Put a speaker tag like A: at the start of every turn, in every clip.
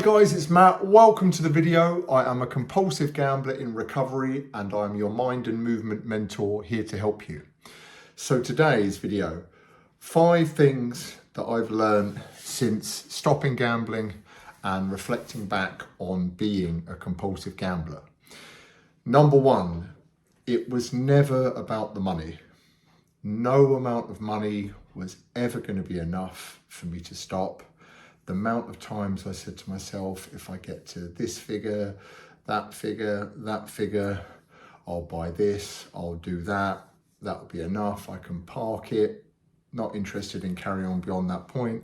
A: Hey guys, it's Matt. Welcome to the video. I am a compulsive gambler in recovery and I'm your mind and movement mentor here to help you. So today's video, 5 things that I've learned since stopping gambling and reflecting back on being a compulsive gambler. Number 1, it was never about the money. No amount of money was ever going to be enough for me to stop. The amount of times I said to myself, if I get to this figure, that figure, I'll buy this, I'll do that, that'll be enough, I can park it, not interested in carrying on beyond that point.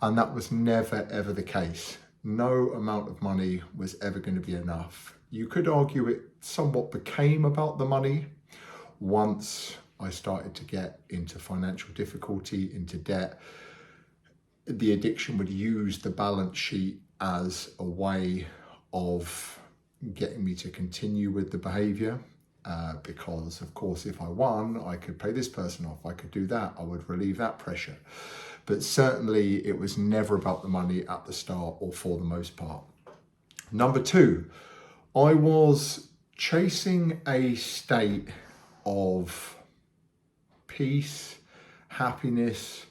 A: And that was never, ever the case. No amount of money was ever going to be enough. You could argue it somewhat became about the money once I started to get into financial difficulty, into debt. The addiction would use the balance sheet as a way of getting me to continue with the behavior because of course if I won I could pay this person off, I could do that, I would relieve that pressure. But certainly it was never about the money at the start or for the most part. Number 2, I was chasing a state of peace, happiness,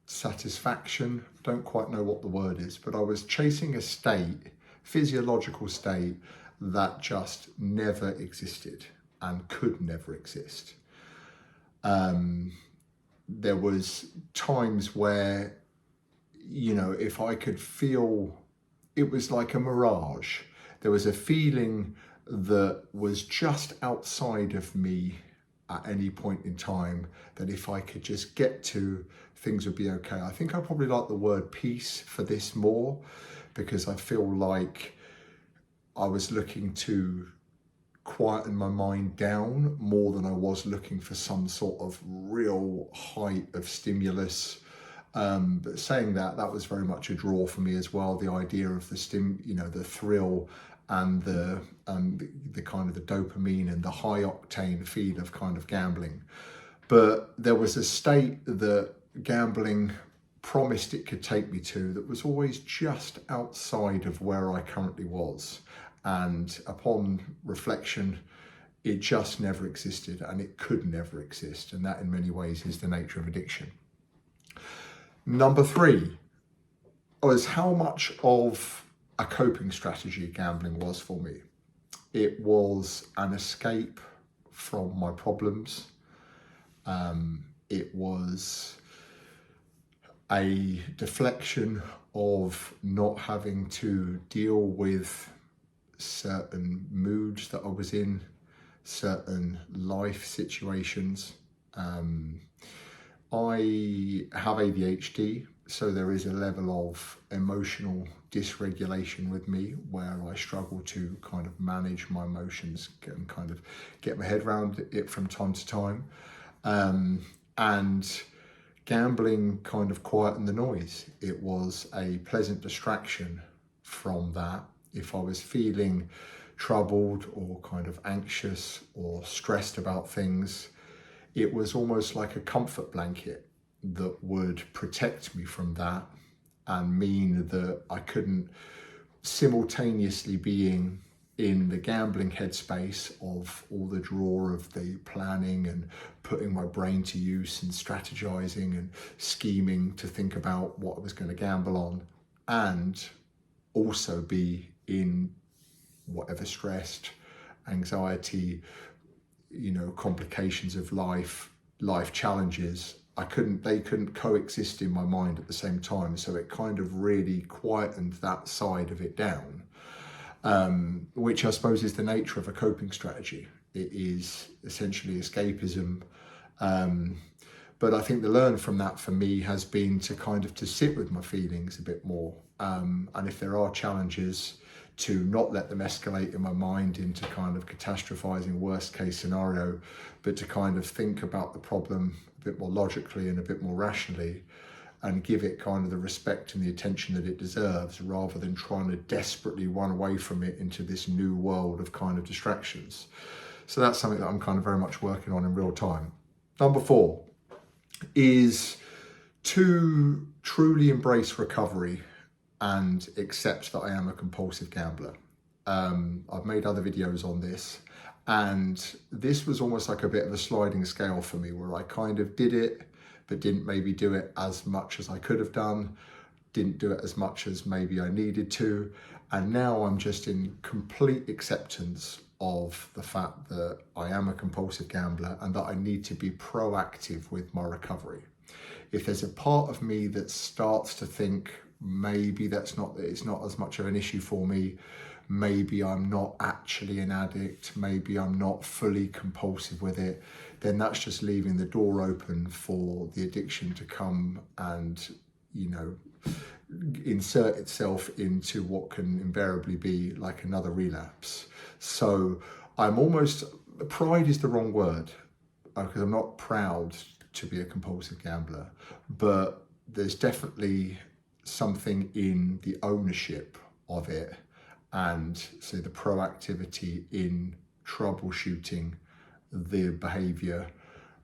A: satisfaction. I don't quite know what the word is, but I was chasing a state, physiological state that just never existed and could never exist. There was times where, you know, if I could feel, it was like a mirage. There was a feeling that was just outside of me at any point in time, that if I could just get to, things would be okay. I think I probably like the word peace for this more, because I feel like I was looking to quieten my mind down more than I was looking for some sort of real height of stimulus. But saying that, that was very much a draw for me as well. The idea of the the thrill and the kind of the dopamine and the high octane feed of kind of gambling. But there was a state that gambling promised it could take me to that was always just outside of where I currently was. And upon reflection, it just never existed and it could never exist. And that in many ways is the nature of addiction. Number 3 was how much of a coping strategy gambling was for me. It was an escape from my problems. It was a deflection of not having to deal with certain moods that I was in, certain life situations. I have ADHD, so there is a level of emotional dysregulation with me where I struggle to kind of manage my emotions and kind of get my head around it from time to time. And gambling kind of quietened the noise. It was a pleasant distraction from that. If I was feeling troubled or kind of anxious or stressed about things, it was almost like a comfort blanket that would protect me from that and mean that I couldn't simultaneously being in the gambling headspace of all the draw of the planning and putting my brain to use and strategizing and scheming to think about what I was going to gamble on, and also be in whatever stressed, anxiety, complications of life challenges. They couldn't coexist in my mind at the same time. So it kind of really quietened that side of it down, which I suppose is the nature of a coping strategy. It is essentially escapism. But I think the learn from that for me has been to sit with my feelings a bit more. And if there are challenges, to not let them escalate in my mind into kind of catastrophizing worst case scenario, but to kind of think about the problem a bit more logically and a bit more rationally and give it kind of the respect and the attention that it deserves, rather than trying to desperately run away from it into this new world of kind of distractions. So that's something that I'm kind of very much working on in real time. Number 4 is to truly embrace recovery and accept that I am a compulsive gambler. I've made other videos on this, and this was almost like a bit of a sliding scale for me, where I kind of did it, but didn't maybe do it as much as I could have done, didn't do it as much as maybe I needed to. And now I'm just in complete acceptance of the fact that I am a compulsive gambler and that I need to be proactive with my recovery. If there's a part of me that starts to think maybe it's not as much of an issue for me, maybe I'm not actually an addict, maybe I'm not fully compulsive with it, then that's just leaving the door open for the addiction to come and, you know, insert itself into what can invariably be like another relapse. So pride is the wrong word, because I'm not proud to be a compulsive gambler, but there's definitely something in the ownership of it, and so the proactivity in troubleshooting the behavior,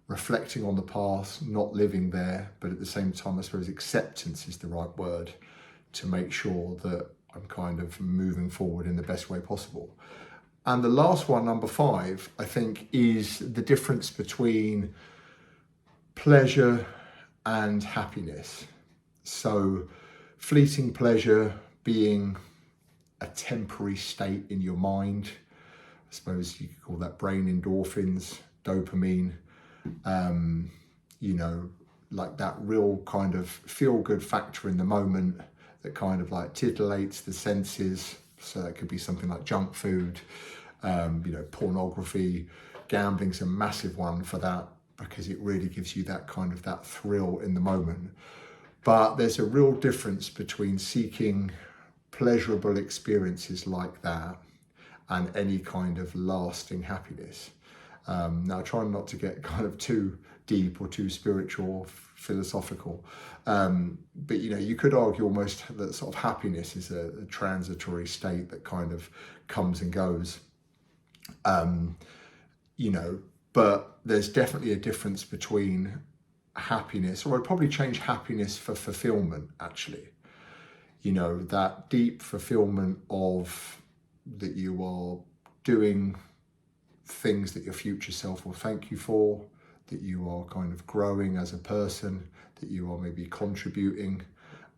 A: reflecting on the past, not living there, but at the same time, I suppose acceptance is the right word, to make sure that I'm kind of moving forward in the best way possible. And the last one, number 5, I think, is the difference between pleasure and happiness. So fleeting pleasure being a temporary state in your mind. I suppose you could call that brain endorphins, dopamine, you know, like that real kind of feel-good factor in the moment that kind of like titillates the senses. So that could be something like junk food, you know, pornography. Gambling's a massive one for that, because it really gives you that kind of that thrill in the moment. But there's a real difference between seeking pleasurable experiences like that and any kind of lasting happiness. Now, trying not to get kind of too deep or too spiritual or philosophical, but you know, you could argue almost that sort of happiness is a transitory state that kind of comes and goes, you know, but there's definitely a difference between happiness, or I'd probably change happiness for fulfillment, actually. You know, that deep fulfillment of that you are doing things that your future self will thank you for, that you are kind of growing as a person, that you are maybe contributing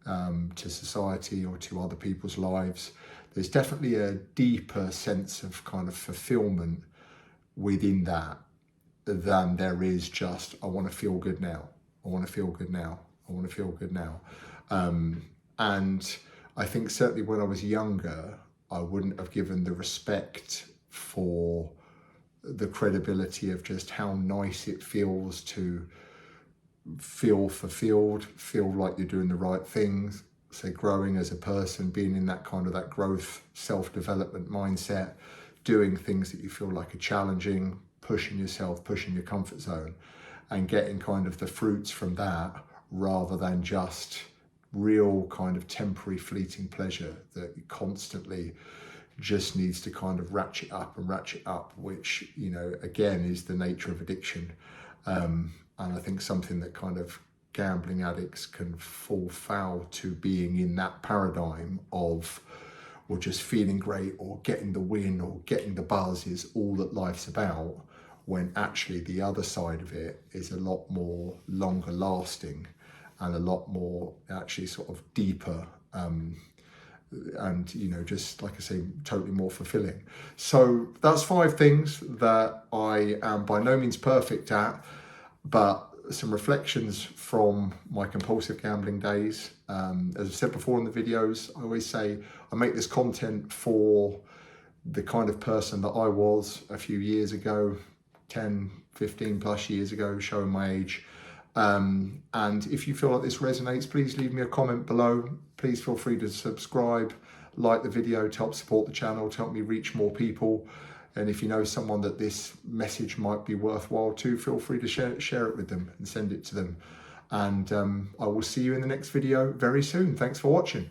A: to society or to other people's lives. There's definitely a deeper sense of kind of fulfillment within that than there is just, I want to feel good now, I want to feel good now, I want to feel good now. And I think certainly when I was younger, I wouldn't have given the respect for the credibility of just how nice it feels to feel fulfilled, feel like you're doing the right things, say growing as a person, being in that kind of that growth, self-development mindset, doing things that you feel like are challenging, pushing yourself, pushing your comfort zone, and getting kind of the fruits from that, rather than just real kind of temporary fleeting pleasure that constantly just needs to kind of ratchet up, which, you know, again, is the nature of addiction. And I think something that kind of gambling addicts can fall foul to, being in that paradigm of, or just feeling great or getting the win or getting the buzz is all that life's about, when actually the other side of it is a lot more longer lasting and a lot more actually sort of deeper, and, you know, just like I say, totally more fulfilling. So that's 5 things that I am by no means perfect at, but some reflections from my compulsive gambling days. As I've said before in the videos, I always say I make this content for the kind of person that I was a few years ago, 10, 15 plus years ago, showing my age. And if you feel like this resonates, please leave me a comment below. Please feel free to subscribe, like the video to help support the channel, to help me reach more people. And if you know someone that this message might be worthwhile to, feel free to share it with them and send it to them. And I will see you in the next video very soon. Thanks for watching.